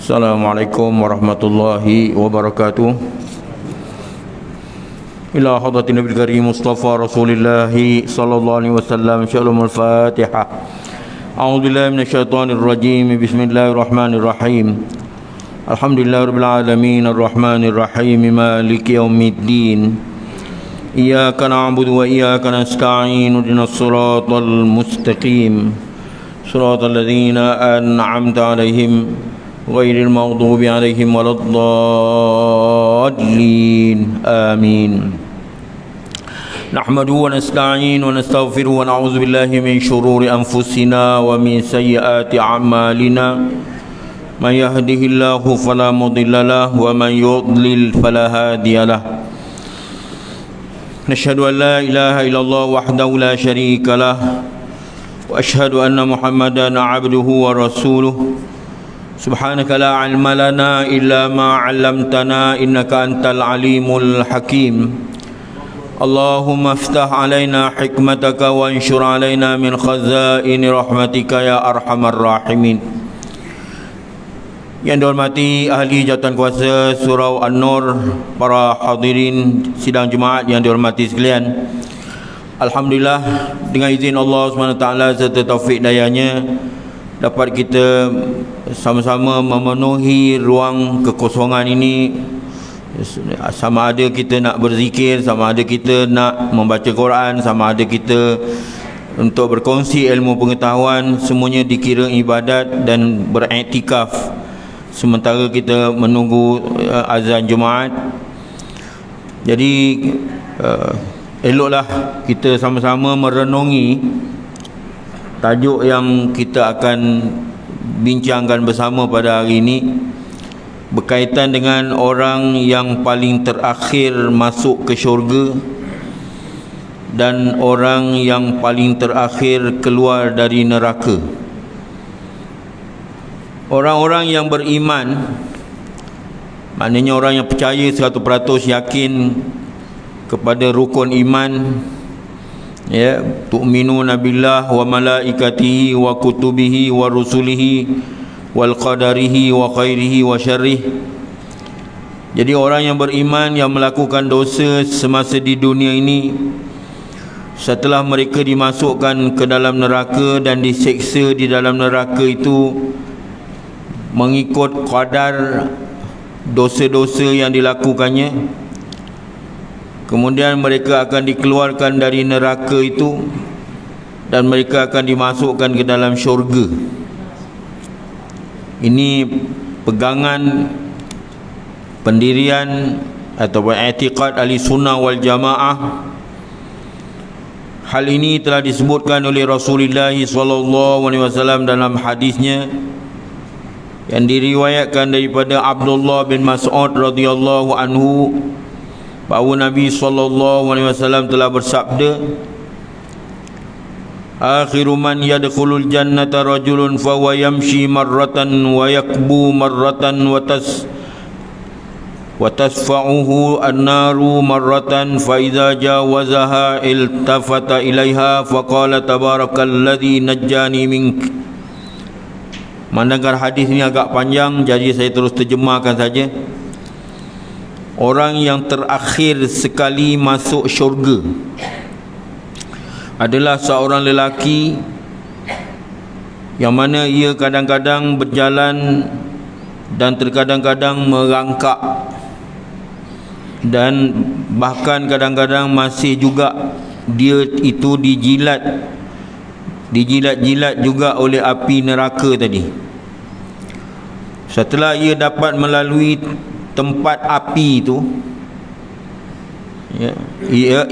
Assalamualaikum warahmatullahi wabarakatuh. Ila hadratin Nabi Karim Mustafa Rasulullah sallallahu alaihi wasallam. Syalomul Fatihah. A'udzu billahi minasyaitonir rajim. Bismillahirrahmanirrahim. Alhamdulillahirabbil alamin arrahmanir rahim maliki yaumiddin. Iyyaka na'budu wa iyyaka nasta'in. Ihdinas siratal mustaqim. Siratal ladzina an'amta 'alaihim ghairil maghdubi 'alaihim waladdallin. Amin. Nahmaduhu wa nasta'in wa nastaghfiruhu wa na'udzu billahi min shururi anfusina wa min sayyiati a'malina. Man yahdihillahu fala mudilla lahu wa man yudlil fala hadiya lahu. Nashhadu an la ilaha illallah wahdahu la syarika lah wa ashhadu anna Muhammadan 'abduhu wa rasuluh. Subhanaka la ilma lana illa ma 'allamtana innaka antal alimul hakim. Allahumma iftah alaina hikmataka wa anshur alaina min khazaini rahmatika ya arhamar rahimin. Yang dihormati ahli jawatan kuasa Surau An-Nur, para hadirin sidang Jumaat yang dihormati sekalian. Alhamdulillah, dengan izin Allah SWT serta taufik dayanya, dapat kita sama-sama memenuhi ruang kekosongan ini. Sama ada kita nak berzikir, sama ada kita nak membaca Quran, sama ada kita untuk berkongsi ilmu pengetahuan, semuanya dikira ibadat dan beriktikaf sementara kita menunggu azan Jumaat. Jadi eloklah kita sama-sama merenungi tajuk yang kita akan bincangkan bersama pada hari ini, berkaitan dengan orang yang paling terakhir masuk ke syurga dan orang yang paling terakhir keluar dari neraka. Orang-orang yang beriman, maknanya orang yang percaya 100% yakin kepada rukun iman, ya, tu'minuna billah wa malaikatihi wa kutubihi wa rusulihi wal qadarihi wa khairihi wa syarrih. Jadi orang yang beriman yang melakukan dosa semasa di dunia ini, setelah mereka dimasukkan ke dalam neraka dan diseksa di dalam neraka itu mengikut qadar dosa-dosa yang dilakukannya, kemudian mereka akan dikeluarkan dari neraka itu dan mereka akan dimasukkan ke dalam syurga. Ini pegangan pendirian atau i'tiqad ahli sunnah wal jamaah. Hal ini telah disebutkan oleh Rasulullah SAW dalam hadisnya yang diriwayatkan daripada Abdullah bin Mas'ud radhiyallahu anhu, bahawa Nabi SAW telah bersabda, akhiru man yadkhulul jannata rajulun fa huwa yamshi marratan wa yakbu marratan wa tasfa'uhu an-naru marratan fa idza jawazaha iltafata ilaiha fa qala tabarakalladzi najjani mink. Mandangkan hadis ini agak panjang, jadi saya terus terjemahkan saja. Orang yang terakhir sekali masuk syurga adalah seorang lelaki yang mana ia kadang-kadang berjalan dan terkadang-kadang merangkak, dan bahkan kadang-kadang masih juga dia itu dijilat-jilat juga oleh api neraka tadi. Setelah ia dapat melalui tempat api itu, ya,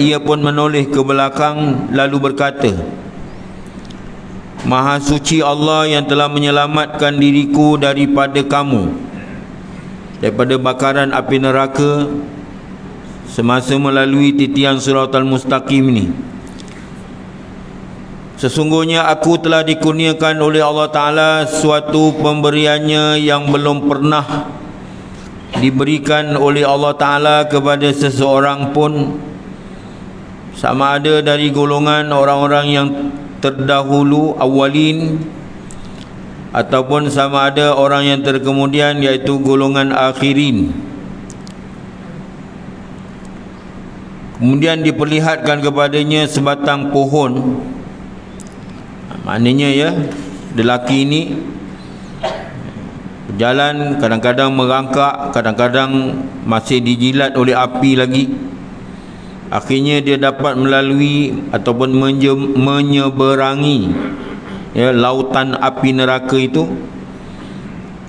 ia pun menoleh ke belakang lalu berkata, Maha suci Allah yang telah menyelamatkan diriku daripada kamu, daripada bakaran api neraka semasa melalui titian Siratal Mustaqim ini. Sesungguhnya aku telah dikurniakan oleh Allah Ta'ala suatu pemberiannya yang belum pernah diberikan oleh Allah Ta'ala kepada seseorang pun, sama ada dari golongan orang-orang yang terdahulu awalin ataupun sama ada orang yang terkemudian, iaitu golongan akhirin. Kemudian diperlihatkan kepadanya sebatang pohon. Maknanya ya, lelaki ini berjalan, kadang-kadang merangkak, kadang-kadang masih dijilat oleh api lagi. Akhirnya dia dapat melalui ataupun menyeberangi lautan api neraka itu.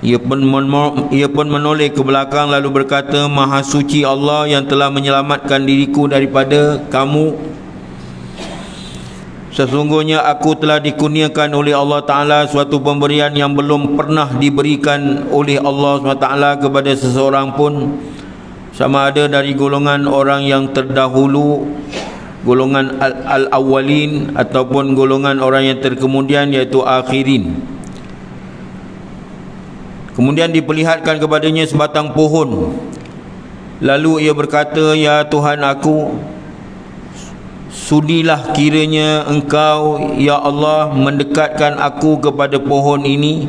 Ia pun menoleh ke belakang lalu berkata, Maha suci Allah yang telah menyelamatkan diriku daripada kamu. Sesungguhnya aku telah dikurniakan oleh Allah Ta'ala suatu pemberian yang belum pernah diberikan oleh Allah SWT kepada seseorang pun, sama ada dari golongan orang yang terdahulu, golongan al-awwalin, ataupun golongan orang yang terkemudian, iaitu akhirin. Kemudian diperlihatkan kepadanya sebatang pohon. Lalu ia berkata, Ya Tuhan aku, sudilah kiranya Engkau, Ya Allah, mendekatkan aku kepada pohon ini,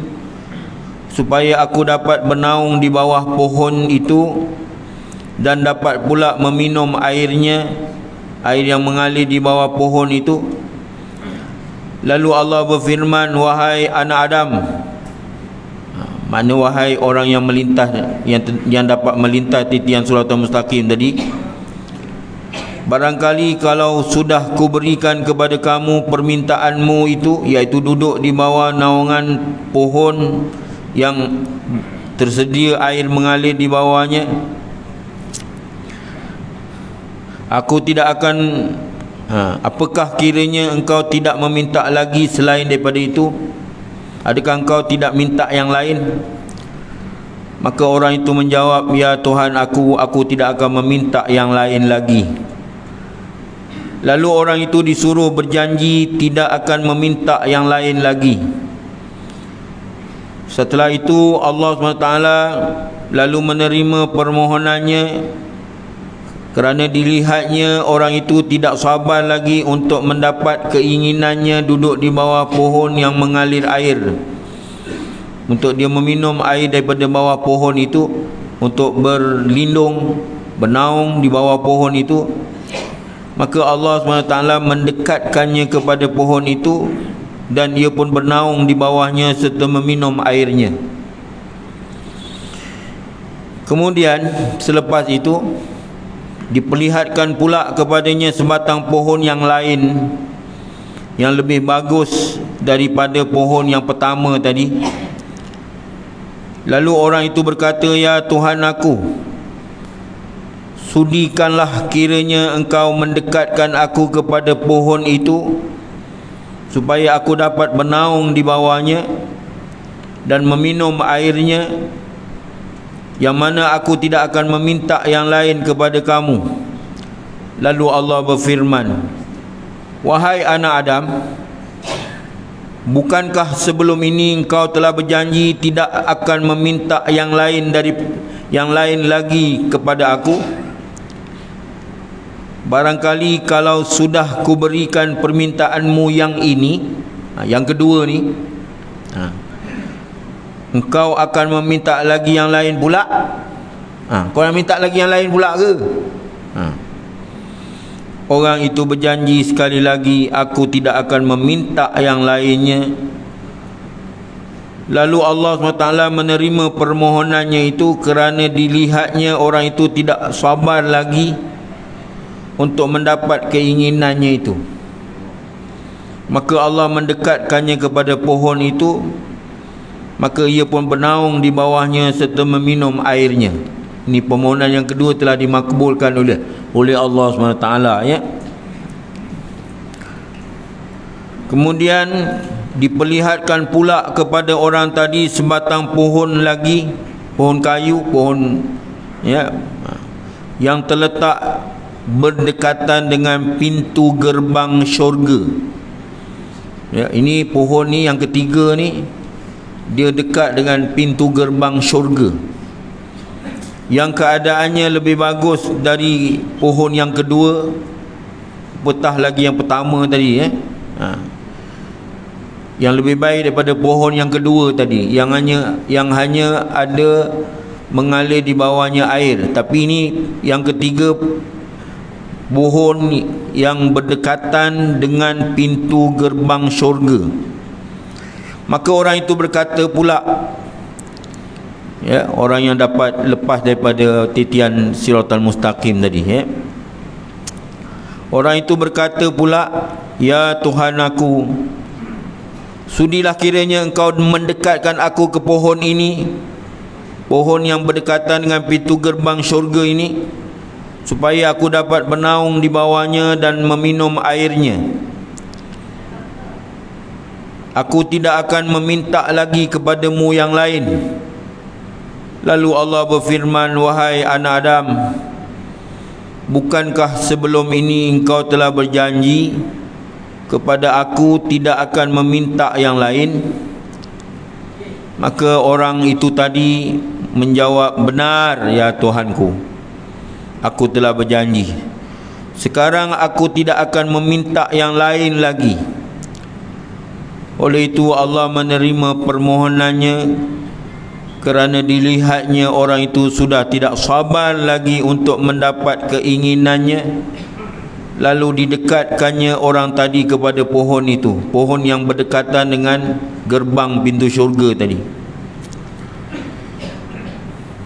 supaya aku dapat bernaung di bawah pohon itu, dan dapat pula meminum airnya, air yang mengalir di bawah pohon itu. Lalu Allah berfirman, Wahai anak Adam, makna wahai orang yang melintas, yang dapat melintas titian siratal mustaqim tadi, barangkali kalau sudah kuberikan kepada kamu permintaanmu itu, iaitu duduk di bawah naungan pohon yang tersedia air mengalir di bawahnya, aku tidak akan apakah kiranya engkau tidak meminta lagi selain daripada itu? Adakah engkau tidak minta yang lain? Maka orang itu menjawab, Ya Tuhan aku tidak akan meminta yang lain lagi. Lalu orang itu disuruh berjanji tidak akan meminta yang lain lagi. Setelah itu Allah SWT lalu menerima permohonannya, kerana dilihatnya orang itu tidak sabar lagi untuk mendapat keinginannya duduk di bawah pohon yang mengalir air, untuk dia meminum air daripada bawah pohon itu, untuk berlindung, bernaung di bawah pohon itu. Maka Allah SWT mendekatkannya kepada pohon itu, dan ia pun bernaung di bawahnya serta meminum airnya. Kemudian selepas itu diperlihatkan pula kepadanya sebatang pohon yang lain, yang lebih bagus daripada pohon yang pertama tadi. Lalu orang itu berkata, Ya Tuhan aku, sudikanlah kiranya engkau mendekatkan aku kepada pohon itu, supaya aku dapat bernaung di bawahnya dan meminum airnya, yang mana aku tidak akan meminta yang lain kepada kamu. Lalu Allah berfirman, Wahai anak Adam, bukankah sebelum ini engkau telah berjanji tidak akan meminta yang lain lagi kepada aku? Barangkali kalau sudah kuberikan permintaanmu yang ini, yang kedua ni, engkau akan meminta lagi yang lain pula? Kau nak minta lagi yang lain pula ke? Orang itu berjanji sekali lagi, aku tidak akan meminta yang lainnya. Lalu Allah SWT menerima permohonannya itu, kerana dilihatnya orang itu tidak sabar lagi untuk mendapat keinginannya itu. Maka Allah mendekatkannya kepada pohon itu, maka ia pun bernaung di bawahnya serta meminum airnya. Ini permohonan yang kedua telah dimakbulkan oleh Allah SWT, ya. Kemudian diperlihatkan pula kepada orang tadi sebatang pohon lagi, pohon kayu, pohon yang terletak berdekatan dengan pintu gerbang syurga. Ini pohon ni yang ketiga ni, dia dekat dengan pintu gerbang syurga, yang keadaannya lebih bagus dari pohon yang kedua, petah lagi yang pertama tadi. yang lebih baik daripada pohon yang kedua tadi, yang hanya ada mengalir di bawahnya air. Tapi ini yang ketiga, pohon yang berdekatan dengan pintu gerbang syurga. Maka orang itu berkata pula, ya, orang yang dapat lepas daripada titian siratal mustaqim tadi, ya. Orang itu berkata pula, ya Tuhan aku, sudilah kiranya engkau mendekatkan aku ke pohon ini, pohon yang berdekatan dengan pintu gerbang syurga ini, supaya aku dapat bernaung di bawahnya dan meminum airnya. Aku tidak akan meminta lagi kepadamu yang lain. Lalu Allah berfirman, wahai anak Adam, bukankah sebelum ini engkau telah berjanji kepada aku tidak akan meminta yang lain? Maka orang itu tadi menjawab, benar ya Tuhanku, aku telah berjanji. Sekarang aku tidak akan meminta yang lain lagi. Oleh itu Allah menerima permohonannya, kerana dilihatnya orang itu sudah tidak sabar lagi untuk mendapat keinginannya. Lalu didekatkannya orang tadi kepada pohon itu, pohon yang berdekatan dengan gerbang pintu syurga tadi.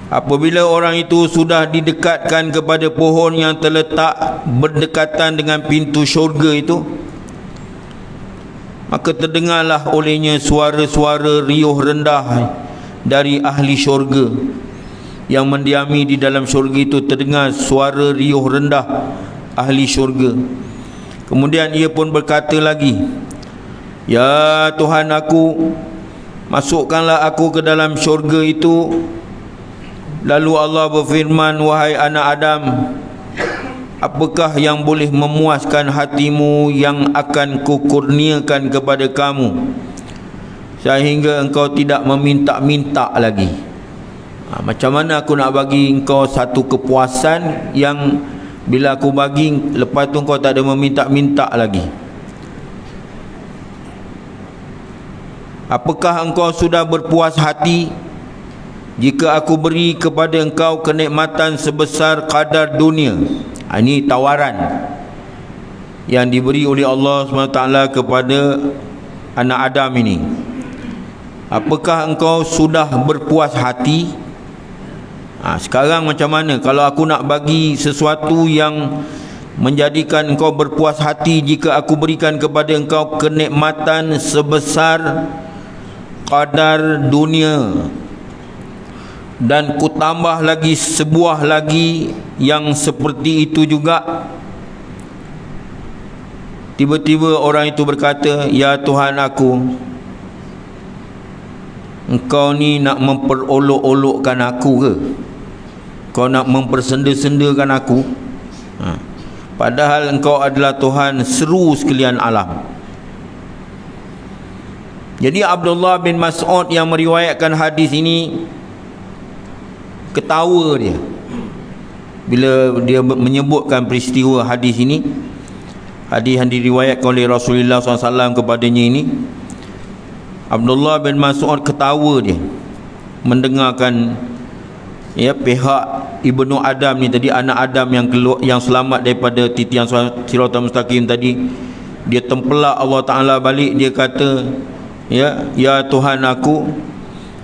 Apabila orang itu sudah didekatkan kepada pohon yang terletak berdekatan dengan pintu syurga itu, maka terdengarlah olehnya suara-suara riuh rendah dari ahli syurga. Yang mendiami di dalam syurga itu terdengar suara riuh rendah ahli syurga. Kemudian ia pun berkata lagi, ya Tuhan aku, masukkanlah aku ke dalam syurga itu. Lalu Allah berfirman, wahai anak Adam, apakah yang boleh memuaskan hatimu yang akan kukurniakan kepada kamu, sehingga engkau tidak meminta-minta lagi? Macam mana aku nak bagi engkau satu kepuasan yang bila aku bagi, lepas tu engkau tak ada meminta-minta lagi? Apakah engkau sudah berpuas hati jika aku beri kepada engkau kenikmatan sebesar kadar dunia? Ini tawaran yang diberi oleh Allah SWT kepada anak Adam ini. Apakah engkau sudah berpuas hati? Sekarang macam mana kalau aku nak bagi sesuatu yang menjadikan engkau berpuas hati, jika aku berikan kepada engkau kenikmatan sebesar kadar dunia, dan ku tambah lagi sebuah lagi yang seperti itu juga? Tiba-tiba orang itu berkata, ya Tuhan aku, engkau ni nak memperolok-olokkan aku ke? Kau nak mempersenda-sendakan aku? Padahal engkau adalah Tuhan seru sekalian alam. Jadi Abdullah bin Mas'ud yang meriwayatkan hadis ini ketawa dia bila dia menyebutkan peristiwa hadis ini, hadis yang diriwayatkan oleh Rasulullah SAW kepadanya ini. Abdullah bin Mas'ud ketawa dia mendengarkan, ya, pihak Ibnu Adam ni tadi, anak Adam yang keluar, yang selamat daripada titian siratal mustaqim tadi, dia tempelak Allah Ta'ala balik. Dia kata, ya Tuhan aku,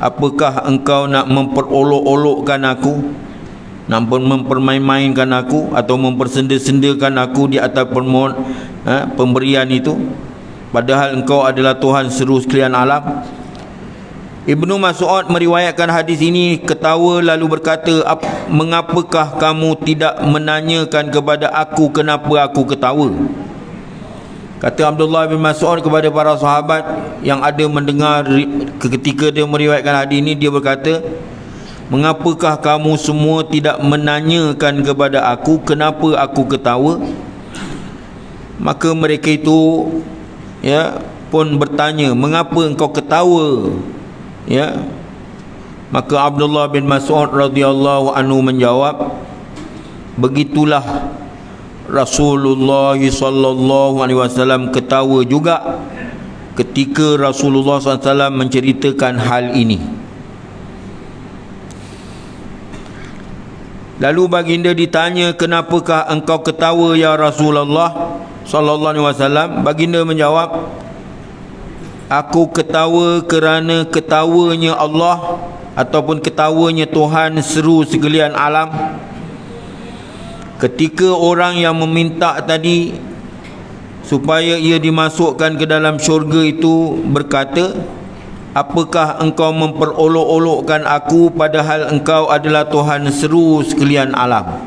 apakah engkau nak memperolok-olokkan aku, nak mempermain-mainkan aku, atau mempersenda-sendakan aku di atas pemberian itu, padahal engkau adalah Tuhan seluruh sekalian alam? Ibnu Mas'ud meriwayatkan hadis ini ketawa lalu berkata, mengapakah kamu tidak menanyakan kepada aku kenapa aku ketawa? Kata Abdullah bin Mas'ud kepada para sahabat yang ada mendengar ketika dia meriwayatkan hadis ini, dia berkata, mengapakah kamu semua tidak menanyakan kepada aku kenapa aku ketawa? Maka mereka itu, ya, pun bertanya, mengapa engkau ketawa? Ya, maka Abdullah bin Mas'ud radhiyallahu anhu menjawab, begitulah Rasulullah sallallahu alaihi wasallam ketawa juga ketika Rasulullah SAW menceritakan hal ini. Lalu baginda ditanya, kenapakah engkau ketawa ya Rasulullah sallallahu alaihi wasallam? Baginda menjawab, aku ketawa kerana ketawanya Allah ataupun ketawanya Tuhan seru sekalian alam. Ketika orang yang meminta tadi supaya ia dimasukkan ke dalam syurga itu berkata, apakah engkau memperolok-olokkan aku padahal engkau adalah Tuhan seru sekalian alam?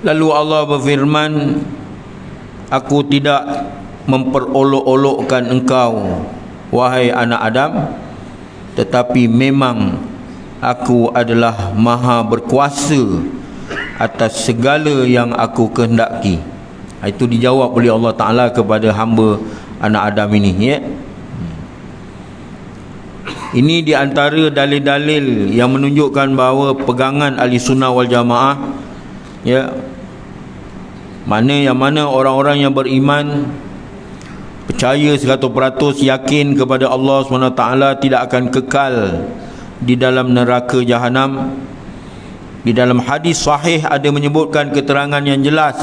Lalu Allah berfirman, aku tidak memperolok-olokkan engkau wahai anak Adam, tetapi memang aku adalah maha berkuasa atas segala yang aku kehendaki. Itu dijawab oleh Allah Ta'ala kepada hamba anak Adam ini, ya. Ini di antara dalil-dalil yang menunjukkan bahawa pegangan ahli sunnah wal jamaah, ya, mana orang-orang yang beriman, percaya 100% yakin kepada Allah SWT tidak akan kekal di dalam neraka jahanam. Di dalam hadis sahih ada menyebutkan keterangan yang jelas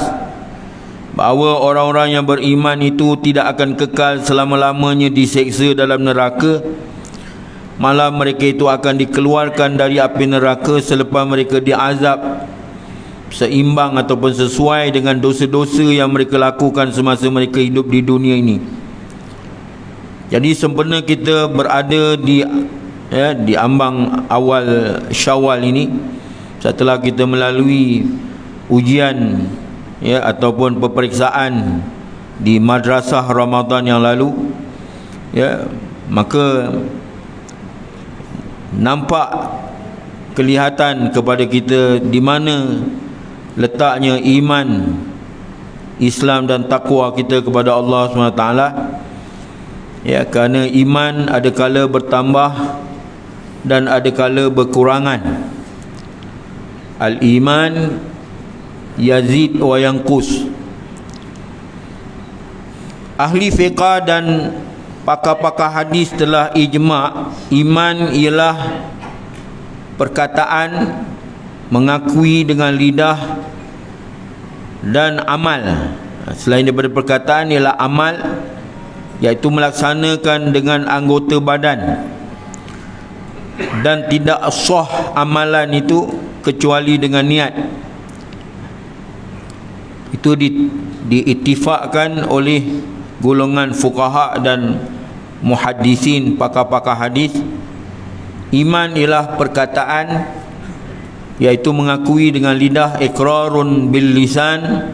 bahawa orang-orang yang beriman itu tidak akan kekal selama-lamanya diseksa dalam neraka. Malah mereka itu akan dikeluarkan dari api neraka selepas mereka diazab seimbang ataupun sesuai dengan dosa-dosa yang mereka lakukan semasa mereka hidup di dunia ini. Jadi sempena kita berada di ambang awal Syawal ini, setelah kita melalui ujian, ya, ataupun peperiksaan di madrasah Ramadan yang lalu, ya, maka nampak kelihatan kepada kita di mana letaknya iman, Islam dan takwa kita kepada Allah SWT. Ya, kerana iman ada kala bertambah dan ada kala berkurangan. Al-iman yazid wa yanqus. Ahli fiqah dan pakar-pakar hadis telah ijma' iman ialah perkataan, mengakui dengan lidah, dan amal. Selain daripada perkataan ialah amal, iaitu melaksanakan dengan anggota badan. Dan tidak sah amalan itu kecuali dengan niat. Itu diittifakkan oleh golongan fuqaha dan muhaddisin, pakar-pakar hadis. Iman ialah perkataan, iaitu mengakui dengan lidah, iqrarun bil lisan,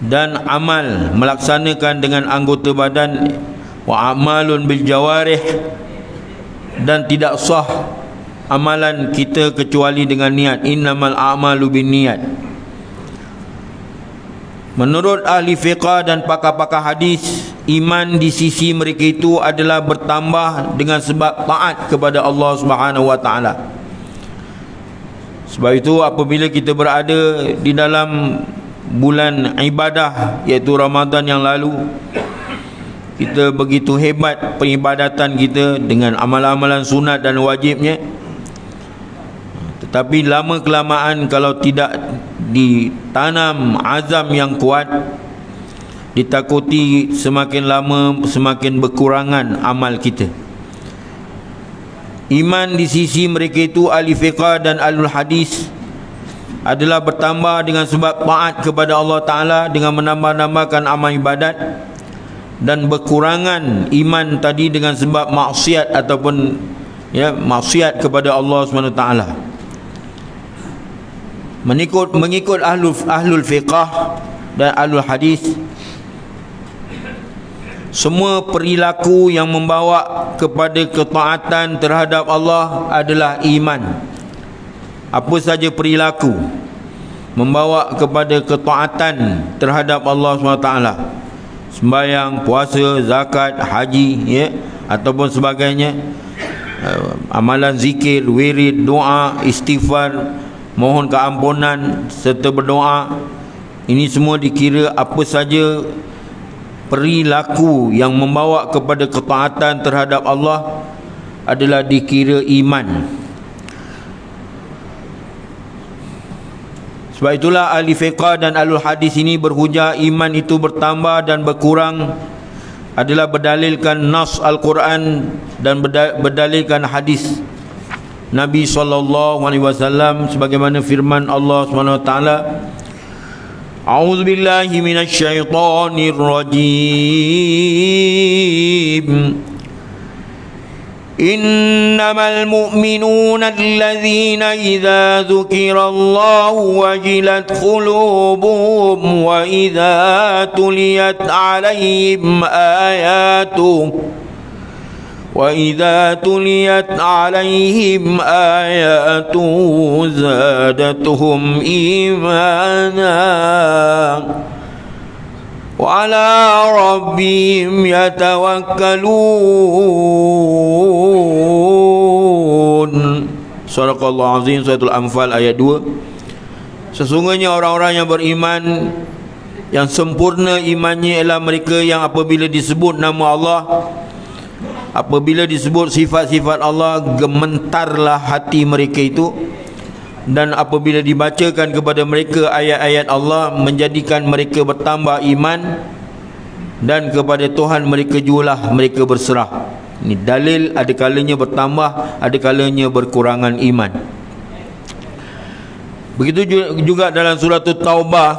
dan amal, melaksanakan dengan anggota badan, wa amalun bil jawarih, dan tidak sah amalan kita kecuali dengan niat. Innamal a'malu bin niat. Menurut ahli fiqah dan pakar-pakar hadis, iman di sisi mereka itu adalah bertambah dengan sebab taat kepada Allah Subhanahu wa taala. Sebab itu apabila kita berada di dalam bulan ibadah, iaitu Ramadan yang lalu, kita begitu hebat peribadatan kita dengan amalan-amalan sunat dan wajibnya. Tetapi lama kelamaan kalau tidak ditanam azam yang kuat, ditakuti semakin lama semakin berkurangan amal kita. Iman di sisi mereka itu ahli fiqah dan ahlul hadis adalah bertambah dengan sebab taat kepada Allah Ta'ala dengan menambah-nambahkan amal ibadat, dan berkurangan iman tadi dengan sebab maksiat ataupun, ya, maksiat kepada Allah SWT. Mengikut ahlul fiqah dan ahlul hadis, semua perilaku yang membawa kepada ketaatan terhadap Allah adalah iman. Apa saja perilaku membawa kepada ketaatan terhadap Allah SWT, sembahyang, puasa, zakat, haji, ya, ataupun sebagainya, amalan zikir, wirid, doa, istighfar, mohon keampunan serta berdoa, ini semua dikira apa saja perilaku yang membawa kepada ketaatan terhadap Allah adalah dikira iman. Sebab itulah ahli fiqh dan ahlul hadis ini berhujah iman itu bertambah dan berkurang adalah berdalilkan nas Al-Quran dan berdalilkan hadis Nabi SAW, sebagaimana firman Allah SWT, A'udzu billahi minasyaitonir rajim. Innamal mu'minuna alladzina idza dzukirallahu wajilat qulubuhum wa idza tuliyat 'alaihim ayatuhu zadatuhum imana wa ala rabbihim yatawakkalun. Surah Azim, Suratul Anfal ayat 2. Sesungguhnya orang-orang yang beriman, yang sempurna imannya ialah mereka yang apabila disebut nama Allah, apabila disebut sifat-sifat Allah, gementarlah hati mereka itu. Dan apabila dibacakan kepada mereka ayat-ayat Allah, menjadikan mereka bertambah iman, dan kepada Tuhan mereka jugalah mereka berserah. Ini dalil ada kalanya bertambah, ada kalanya berkurangan iman. Begitu juga dalam surah Taubah,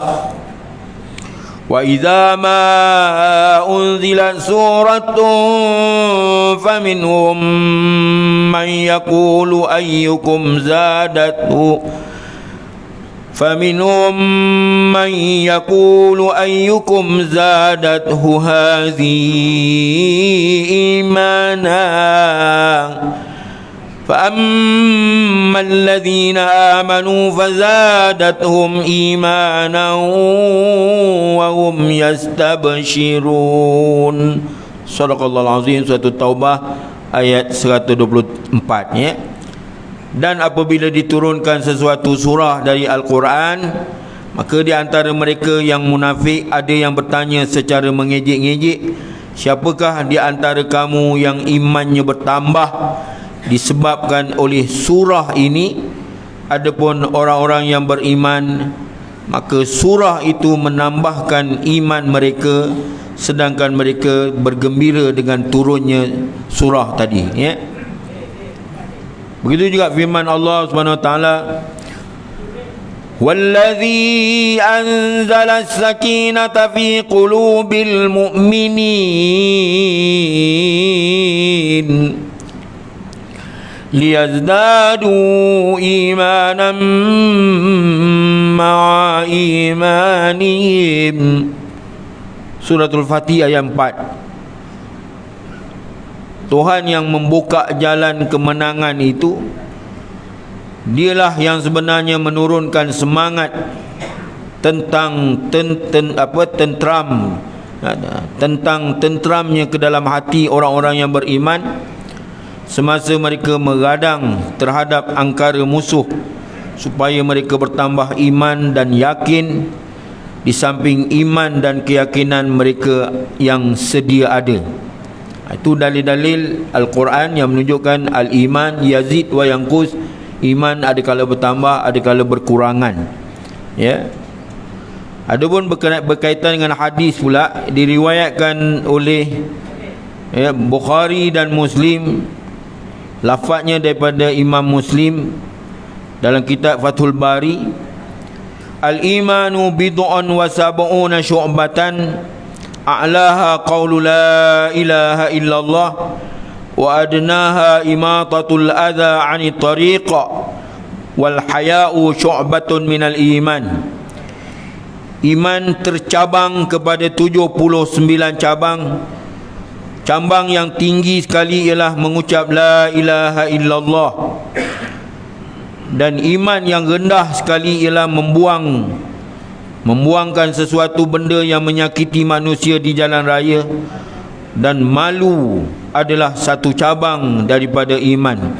wa idza ma unzilat suratun faminhum man yaqulu ayyukum zadathu hadhihi imana فَأَمَّا الَّذِينَ آمَنُوا فَزَادَتْهُمْ إِيمَانًا وَهُمْ يَسْتَبْشِرُونَ. Shadaqallahul Azim, surah Taubah ayat 124 ya. Dan apabila diturunkan sesuatu surah dari Al-Quran, maka di antara mereka yang munafik ada yang bertanya secara mengejek-ngejek, siapakah di antara kamu yang imannya bertambah disebabkan oleh surah ini? Adapun orang-orang yang beriman, maka surah itu menambahkan iman mereka, sedangkan mereka bergembira dengan turunnya surah tadi ya. Begitu juga firman Allah SWT, Wallazi anzala as-sakinata fi qulubil mu'minin liyazdadu imanan ma'a imanihim. Suratul Fatih ayat 4. Tuhan yang membuka jalan kemenangan itu, dialah yang sebenarnya menurunkan semangat tentang tentramnya ke dalam hati orang-orang yang beriman semasa mereka menghadang terhadap angkara musuh, supaya mereka bertambah iman dan yakin di samping iman dan keyakinan mereka yang sedia ada. Itu dalil-dalil Al-Quran yang menunjukkan al-iman yazid wa yanqus. Iman ada kala bertambah, ada kala berkurangan ya. Adapun berkaitan dengan hadis pula, diriwayatkan oleh Bukhari dan Muslim, lafaznya daripada Imam Muslim dalam kitab Fathul Bari, al-imanu bid'un wa sab'una syu'batan a'laha qawlu la ilaha illallah wa adnaha imatatul adha 'anit tariq wal haya'u syu'batun minal iman. Iman tercabang kepada 79 cabang. Cabang yang tinggi sekali ialah mengucap la ilaha illallah, dan iman yang rendah sekali ialah membuangkan sesuatu benda yang menyakiti manusia di jalan raya, dan malu adalah satu cabang daripada iman.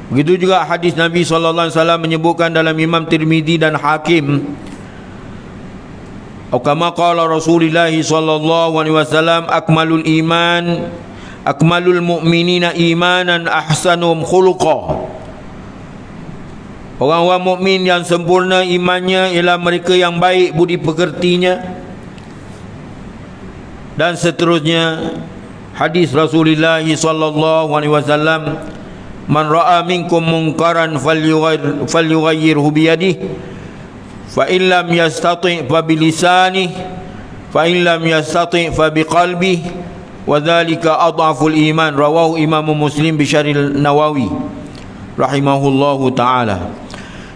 Begitu juga hadis Nabi SAW menyebutkan dalam Imam Tirmizi dan Hakim, Atau kama qala Rasulullah sallallahu alaihi wasallam, akmalul mu'minina imanan ahsanum khuluqa. Orang-orang mukmin yang sempurna imannya ialah mereka yang baik budi pekertinya. Dan seterusnya hadis Rasulullah sallallahu alaihi wasallam, man ra'a minkum munkaran falyughayyirhu biyadihi, fa in lam yastati' fa bilisanihi, fa in lam yastati' fa biqalbihi, wa dzalika adhaful iman. Rawahu Imam Muslim bi Syarhil Nawawi rahimahullahu taala.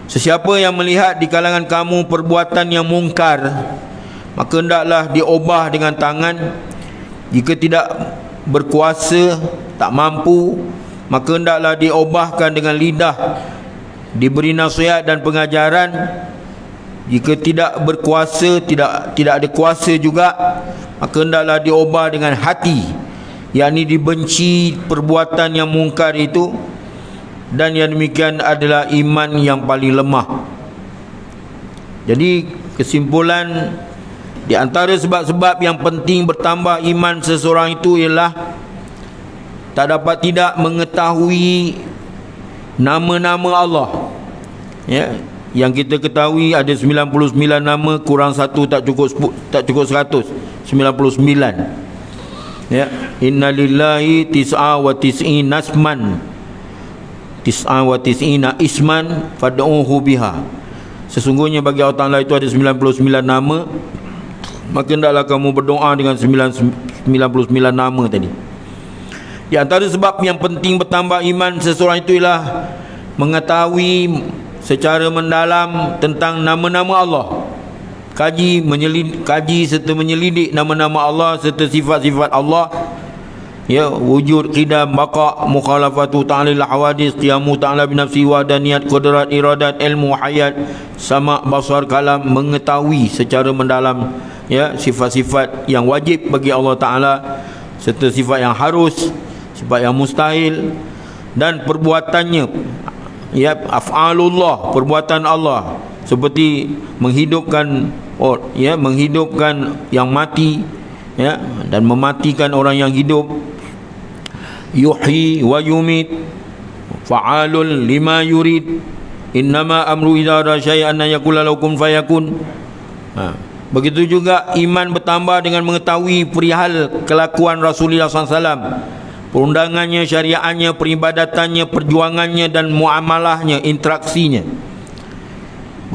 Sesiapa yang melihat di kalangan kamu perbuatan yang mungkar, maka hendaklah diubah dengan tangan. Jika tidak berkuasa, tak mampu, maka hendaklah diubahkan dengan lidah, diberi nasihat dan pengajaran. Jika tidak berkuasa, tidak ada kuasa juga, maka hendaklah diubah dengan hati, yakni dibenci perbuatan yang mungkar itu. Dan yang demikian adalah iman yang paling lemah. Jadi kesimpulan, di antara sebab-sebab yang penting bertambah iman seseorang itu ialah tak dapat tidak mengetahui nama-nama Allah. Ya, yang kita ketahui ada 99 nama, kurang satu tak cukup 100, 99. Ya, innalillahi tis'a wa tis'in nasman, tis'a wa tis'ina isman fad'uhu biha. Sesungguhnya bagi Allah Ta'ala itu ada 99 nama, maka hendaklah kamu berdoa dengan 99 nama tadi. Di antara sebab yang penting bertambah iman seseorang itu ialah mengetahui secara mendalam tentang nama-nama Allah. Kaji serta menyelidik nama-nama Allah serta sifat-sifat Allah. Ya, wujud, qidam, baqa, mukhalafatu ta'lil hawadis, qiyamu ta'ala binafsi, wahdaniyat, qudrat, iradat, ilmu, hayat, sama, basar, kalam. Mengetahui secara mendalam, ya, sifat-sifat yang wajib bagi Allah Ta'ala serta sifat yang harus, sifat yang mustahil, dan perbuatannya, ya, af'alullah, perbuatan Allah, seperti menghidupkan menghidupkan yang mati, ya, dan mematikan orang yang hidup. Yuhyi wa yumit, fa'alul lima yurid, innama amru idza arada syai'an an yaqula lahu kun fayakun. Begitu juga iman bertambah dengan mengetahui perihal kelakuan Rasulullah SAW, perundangannya, syariatnya, peribadatannya, perjuangannya dan muamalahnya, interaksinya.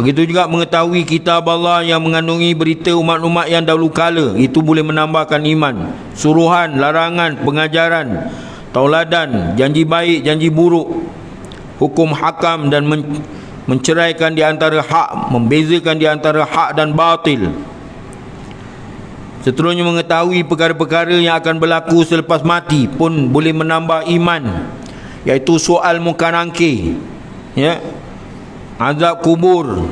Begitu juga mengetahui kitab Allah yang mengandungi berita umat-umat yang dahulu kala. Itu boleh menambahkan iman. Suruhan, larangan, pengajaran, tauladan, janji baik, janji buruk, hukum hakam dan menceraikan di antara hak, membezakan di antara hak dan batil. Seterusnya mengetahui perkara-perkara yang akan berlaku selepas mati pun boleh menambah iman, iaitu soal munkar nakir, ya, azab kubur,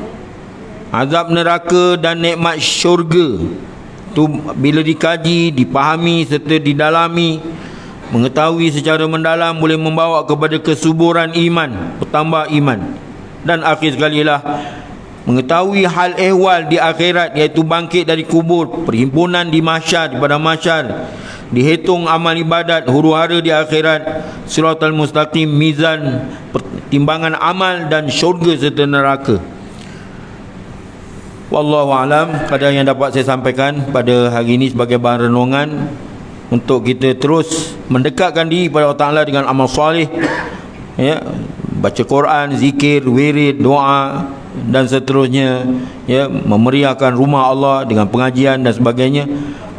azab neraka dan nikmat syurga. Tu bila dikaji, dipahami serta didalami, mengetahui secara mendalam boleh membawa kepada kesuburan iman, bertambah iman. Dan akhir sekali lah mengetahui hal ehwal di akhirat, iaitu bangkit dari kubur, perhimpunan di mahsyar, pada mahsyar, dihitung amal ibadat, huru-hara di akhirat, siratal mustaqim, mizan, timbangan amal dan syurga serta neraka. Wallahu alam. Kadar yang dapat saya sampaikan pada hari ini sebagai bahan renungan untuk kita terus mendekatkan diri kepada Allah Ta'ala dengan amal soleh, ya, baca Quran, zikir, wirid, doa dan seterusnya, ya, memeriahkan rumah Allah dengan pengajian dan sebagainya.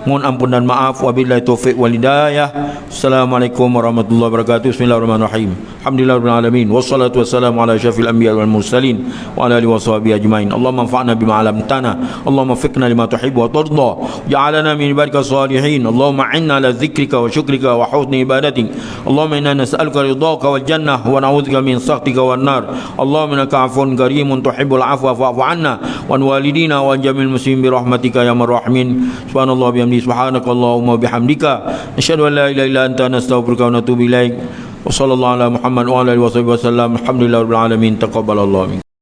Mohon ampun dan maaf. Wabillahi taufiq wal hidayah. Assalamualaikum warahmatullahi wabarakatuh. Bismillahirrahmanirrahim. Alhamdulillahirabbil alamin. Wassalatu wassalamu ala asyrafil anbiya'i wal mursalin wa ala alihi washabihi ajmain. Allahumma anfa'na bima 'allamtana. Allahumma waffiqna lima tuhibbu wa tarda. Ja'alna min ibadika salihin. Allahumma 'inna ala dzikrika wa syukrika wa husni ibadatik. Allahumma inna nas'aluka ridhaka wal jannah wa na'udzubika min sakhatika wan nar. Allahumma innaka 'afuwun karimun tuhibbul 'afwa fa'fu 'anna wa an walidina wa an jamil muslimin bi rahmatika ya arhamar rahimin. Subhanallah subhanakallahumma bihamdika asyhadu an la ilaha illa anta nastaghfiruka wa natubu ilaik. Wa sallallahu ala Muhammad wa ala alihi wasallam. Alhamdulillahirabbil alamin. Taqabbalallahu minkum.